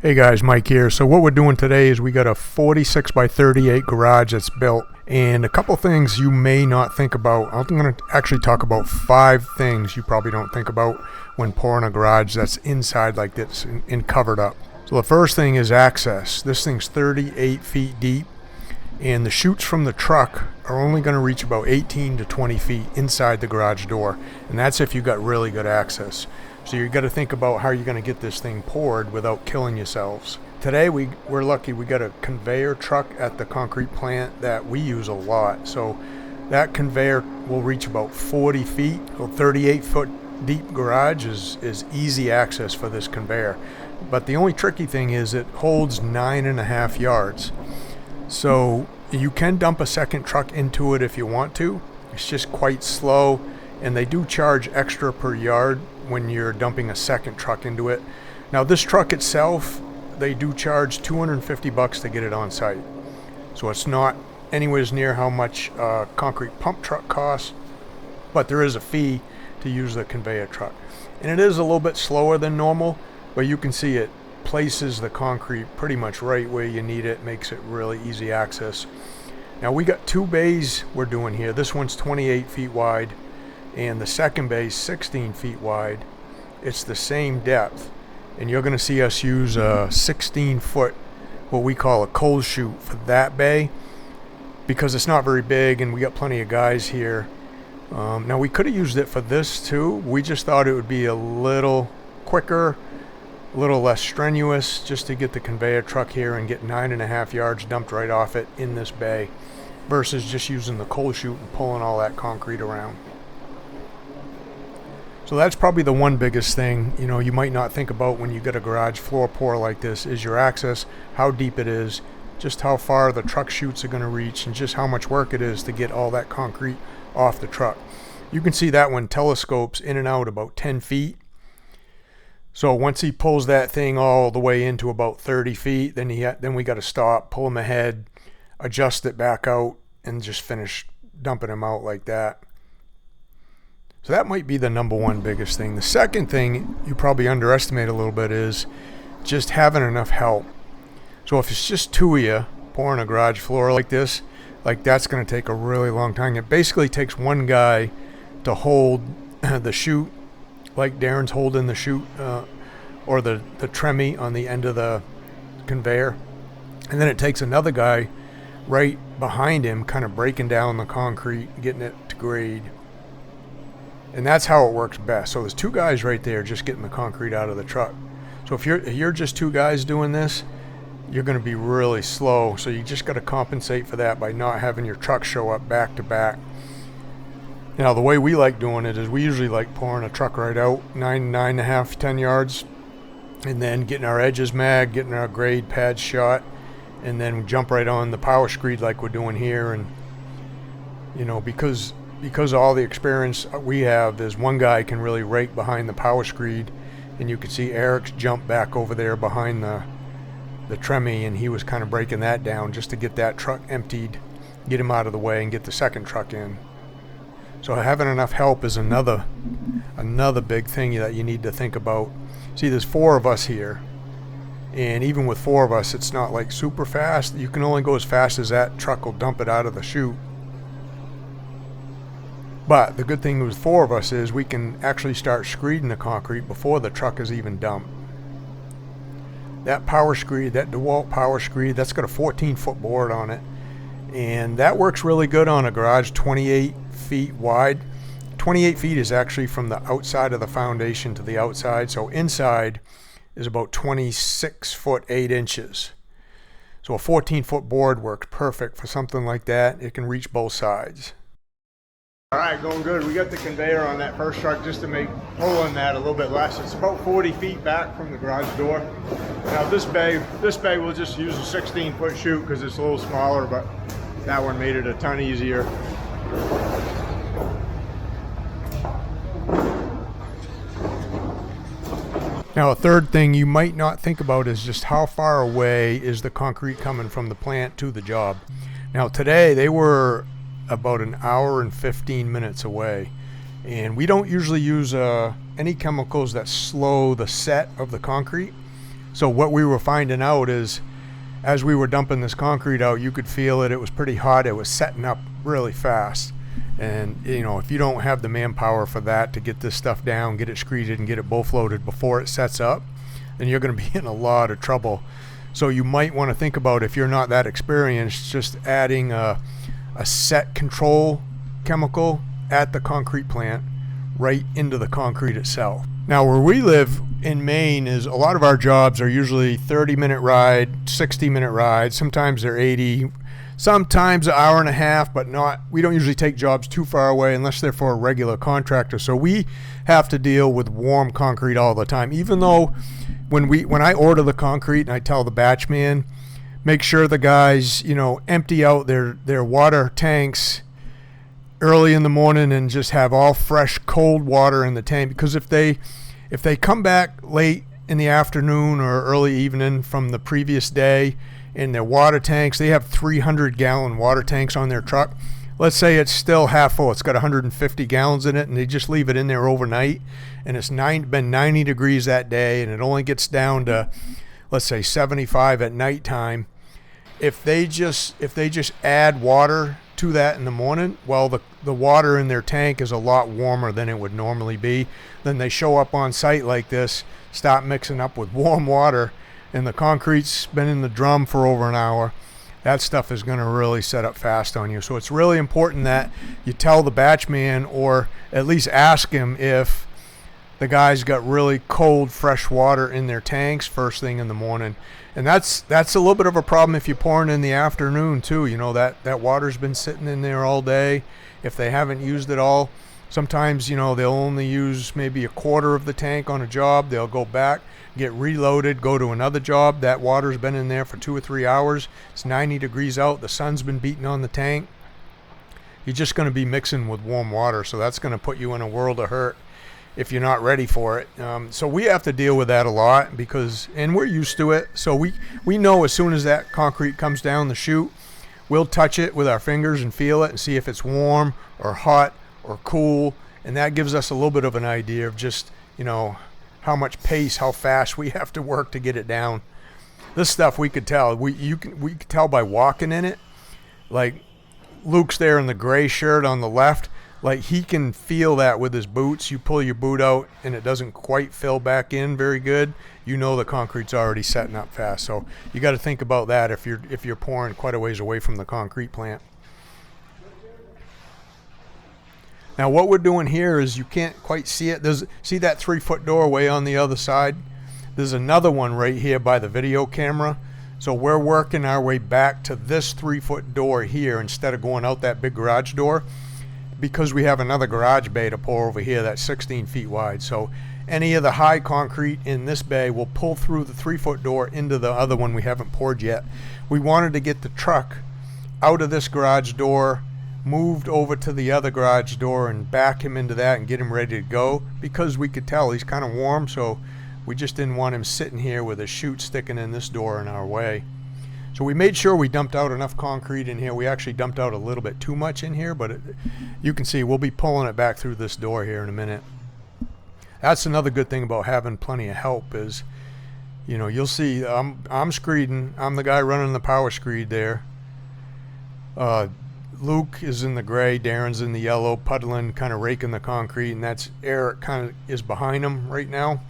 Hey guys, Mike here. So what we're doing today is we got a 46 by 38 garage that's built, and a couple things you may not think about. I'm going to actually talk about 5 things you probably don't think about when pouring a garage that's inside like this and covered up. So the first thing is access. This thing's 38 feet deep, and the chutes from the truck are only going to reach about 18 to 20 feet inside the garage door, and that's if you got really good access. So you got to think about how you're going to get this thing poured without killing yourselves. Today we're lucky we got a conveyor truck at the concrete plant that we use a lot. So that conveyor will reach about 40 feet. A 38 foot deep garage is easy access for this conveyor. But the only tricky thing is it holds 9.5 yards. So you can dump a second truck into it if you want to. It's just quite slow, and they do charge extra per yard when you're dumping a second truck into it. Now this truck itself, they do charge $250 to get it on site. So it's not anywhere near how much a concrete pump truck costs, but there is a fee to use the conveyor truck. And it is a little bit slower than normal, but you can see it places the concrete pretty much right where you need it, makes it really easy access. Now we got 2 bays we're doing here. This one's 28 feet wide, and the second bay is 16 feet wide. It's the same depth, and you're going to see us use a 16 foot, what we call a cold chute, for that bay because it's not very big and we got plenty of guys here. Now we could have used it for this too. We just thought it would be a little quicker, a little less strenuous, just to get the conveyor truck here and get 9.5 yards dumped right off it in this bay versus just using the cold chute and pulling all that concrete around. So that's probably the one biggest thing, you might not think about when you get a garage floor pour like this, is your access, how deep it is, just how far the truck chutes are going to reach, and just how much work it is to get all that concrete off the truck. You can see that one telescopes in and out about 10 feet. So once he pulls that thing all the way into about 30 feet, then we got to stop, pull him ahead, adjust it back out, and just finish dumping him out like that. So that might be the number one biggest thing. The second thing you probably underestimate a little bit is just having enough help. So if it's just 2 of you pouring a garage floor like this, that's going to take a really long time. It basically takes one guy to hold the chute, like Darren's holding the chute or the tremmy on the end of the conveyor. And then it takes another guy right behind him kind of breaking down the concrete, getting it to grade. And that's how it works best. So there's 2 guys right there just getting the concrete out of the truck. So if you're just 2 guys doing this, you're going to be really slow. So you just got to compensate for that by not having your truck show up back to back. Now the way we like doing it is we usually like pouring a truck right out 9.5, 10 yards, and then getting our edges magged, getting our grade pads shot, and then jump right on the power screed like we're doing here. And because of all the experience we have, there's one guy can really rake behind the power screed, and you can see Eric's jump back over there behind the tremmy, and he was kind of breaking that down just to get that truck emptied, get him out of the way, and get the second truck in. So having enough help is another big thing that you need to think about. See, there's 4 of us here, and even with 4 of us, it's not like super fast. You can only go as fast as that truck will dump it out of the chute. But the good thing with 4 of us is we can actually start screeding the concrete before the truck is even dumped. That power screed, that DeWalt power screed, that's got a 14-foot board on it. And that works really good on a garage 28 feet wide. 28 feet is actually from the outside of the foundation to the outside. So inside is about 26 foot 8 inches. So a 14-foot board works perfect for something like that. It can reach both sides. All right, going good. We got the conveyor on that first truck just to make pulling that a little bit less. It's about 40 feet back from the garage door. Now this bay we'll just use a 16-foot chute because it's a little smaller, but that one made it a ton easier. Now a third thing you might not think about is just how far away is the concrete coming from the plant to the job. Now today they were about an hour and 15 minutes away, and we don't usually use any chemicals that slow the set of the concrete. So what we were finding out is, as we were dumping this concrete out, you could feel it. It was pretty hot. It was setting up really fast. And you know, if you don't have the manpower for that to get this stuff down, get it screeded and get it both loaded before it sets up, then you're going to be in a lot of trouble. So you might want to think about, if you're not that experienced, just adding a set control chemical at the concrete plant right into the concrete itself. Now where we live in Maine is, a lot of our jobs are usually 30-minute ride, 60-minute ride. Sometimes they're 80, sometimes an hour and a half, but not, we don't usually take jobs too far away unless they're for a regular contractor. So we have to deal with warm concrete all the time. Even though when I order the concrete and I tell the batch man, make sure the guys, you know, empty out their water tanks early in the morning and just have all fresh cold water in the tank, because if they come back late in the afternoon or early evening from the previous day in their water tanks, they have 300-gallon water tanks on their truck. Let's say it's still half full, it's got 150 gallons in it, and they just leave it in there overnight, and it's been 90 degrees that day, and it only gets down to, let's say, 75 at nighttime. If they just add water to that in the morning, well, the water in their tank is a lot warmer than it would normally be. Then they show up on site like this, stop mixing up with warm water, and the concrete's been in the drum for over an hour. That stuff is going to really set up fast on you. So it's really important that you tell the batch man, or at least ask him if the guy's got really cold fresh water in their tanks first thing in the morning. And that's a little bit of a problem if you're pouring in the afternoon too. You know, that water's been sitting in there all day. If they haven't used it all, sometimes, you know, they'll only use maybe a quarter of the tank on a job. They'll go back, get reloaded, go to another job. That water's been in there for 2 or 3 hours. It's 90 degrees out. The sun's been beating on the tank. You're just going to be mixing with warm water. So that's going to put you in a world of hurt if you're not ready for it. So we have to deal with that a lot, and we're used to it. So we know as soon as that concrete comes down the chute, we'll touch it with our fingers and feel it and see if it's warm or hot or cool. And that gives us a little bit of an idea of just, you know, how much pace, how fast we have to work to get it down. This stuff we could tell. We could tell by walking in it. Like Luke's there in the gray shirt on the left. Like, he can feel that with his boots. You pull your boot out and it doesn't quite fill back in very good, you know the concrete's already setting up fast. So you got to think about that if you're pouring quite a ways away from the concrete plant. Now what we're doing here is, you can't quite see it. See that 3-foot doorway on the other side? There's another one right here by the video camera. So we're working our way back to this 3-foot door here instead of going out that big garage door, because we have another garage bay to pour over here that's 16 feet wide. So any of the high concrete in this bay will pull through the 3-foot door into the other one we haven't poured yet. We wanted to get the truck out of this garage door, moved over to the other garage door, and back him into that and get him ready to go, because we could tell he's kind of warm. So we just didn't want him sitting here with a chute sticking in this door in our way. So we made sure we dumped out enough concrete in here. We actually dumped out a little bit too much in here, but you can see we'll be pulling it back through this door here in a minute. That's another good thing about having plenty of help is, you know, you'll see I'm screeding. I'm the guy running the power screed there. Luke is in the gray, Darren's in the yellow, puddling, kind of raking the concrete, and that's Eric kind of is behind him right now.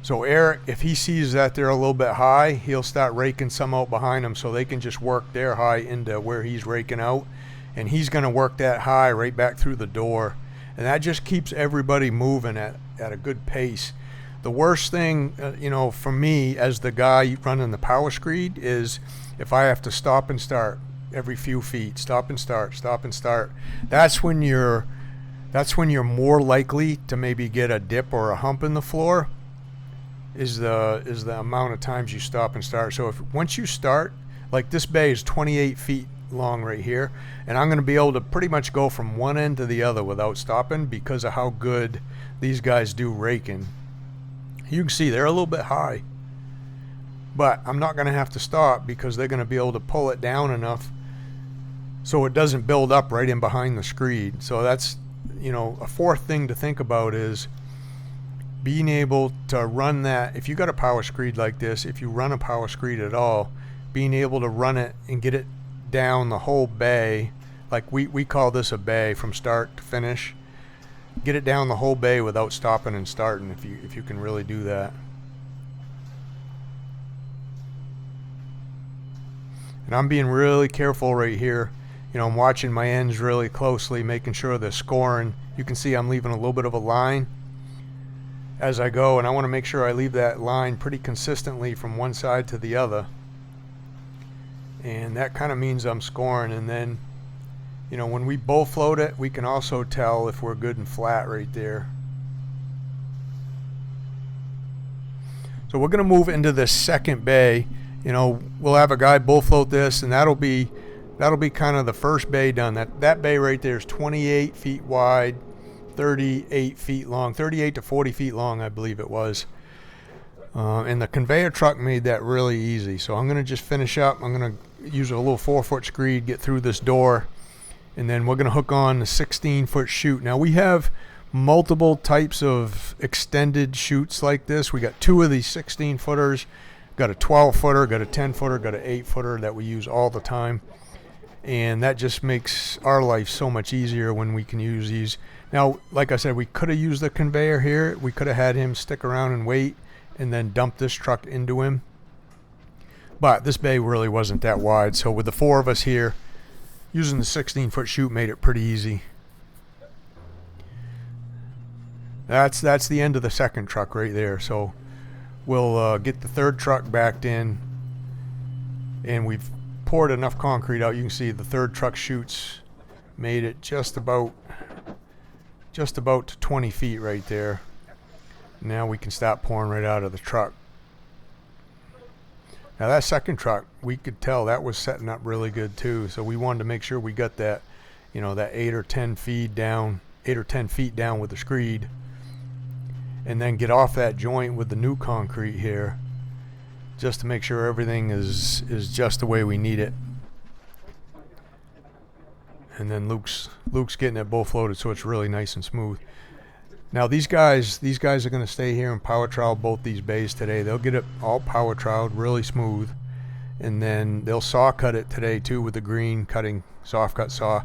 So Eric, if he sees that they're a little bit high, he'll start raking some out behind him so they can just work their high into where he's raking out. And he's going to work that high right back through the door. And that just keeps everybody moving at a good pace. The worst thing, you know, for me as the guy running the power screed is if I have to stop and start every few feet, stop and start, stop and start. That's when you're more likely to maybe get a dip or a hump in the floor. Is the amount of times you stop and start. So once you start, like this bay is 28 feet long right here, and I'm going to be able to pretty much go from one end to the other without stopping because of how good these guys do raking. You can see they're a little bit high, but I'm not going to have to stop because they're going to be able to pull it down enough so it doesn't build up right in behind the screed. So that's, you know, a fourth thing to think about is being able to run that, if you got a power screed like this, if you run a power screed at all, being able to run it and get it down the whole bay, like we call this a bay from start to finish, get it down the whole bay without stopping and starting, if you can really do that. And I'm being really careful right here. You know, I'm watching my ends really closely, making sure they're scoring. You can see I'm leaving a little bit of a line as I go, and I want to make sure I leave that line pretty consistently from one side to the other. And that kind of means I'm scoring. And then, you know, when we bull float it, we can also tell if we're good and flat right there. So we're going to move into the second bay. You know, we'll have a guy bull float this, and that'll be kind of the first bay done. That bay right there is 28 feet wide, 38 feet long, 38 to 40 feet long, I believe it was. And the conveyor truck made that really easy. So I'm going to just finish up. I'm going to use a little 4-foot screed, get through this door, and then we're going to hook on the 16-foot chute. Now we have multiple types of extended chutes like this. We got 2 of these 16-footers, got a 12-footer, got a 10-footer, got an 8-footer that we use all the time. And that just makes our life so much easier when we can use these. Now, like I said, we could have used the conveyor here. We could have had him stick around and wait and then dump this truck into him. But this bay really wasn't that wide. So with the 4 of us here, using the 16-foot chute made it pretty easy. That's the end of the second truck right there. So we'll get the third truck backed in, and we've poured enough concrete out. You can see the third truck chutes made it just about to 20 feet right there. Now we can stop pouring right out of the truck. Now that second truck, we could tell that was setting up really good too. So we wanted to make sure we got that, you know, that 8 or 10 feet down with the screed, and then get off that joint with the new concrete here, just to make sure everything is just the way we need it. And then Luke's getting it bull floated, so it's really nice and smooth. Now these guys are going to stay here and power trowel both these bays today. They'll get it all power troweled really smooth, and then they'll saw cut it today too with the green cutting soft cut saw.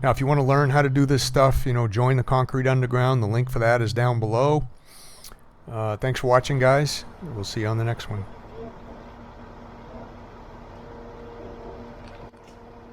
Now if you want to learn how to do this stuff, you know, join the Concrete Underground. The link for that is down below. Thanks for watching, guys. We'll see you on the next one.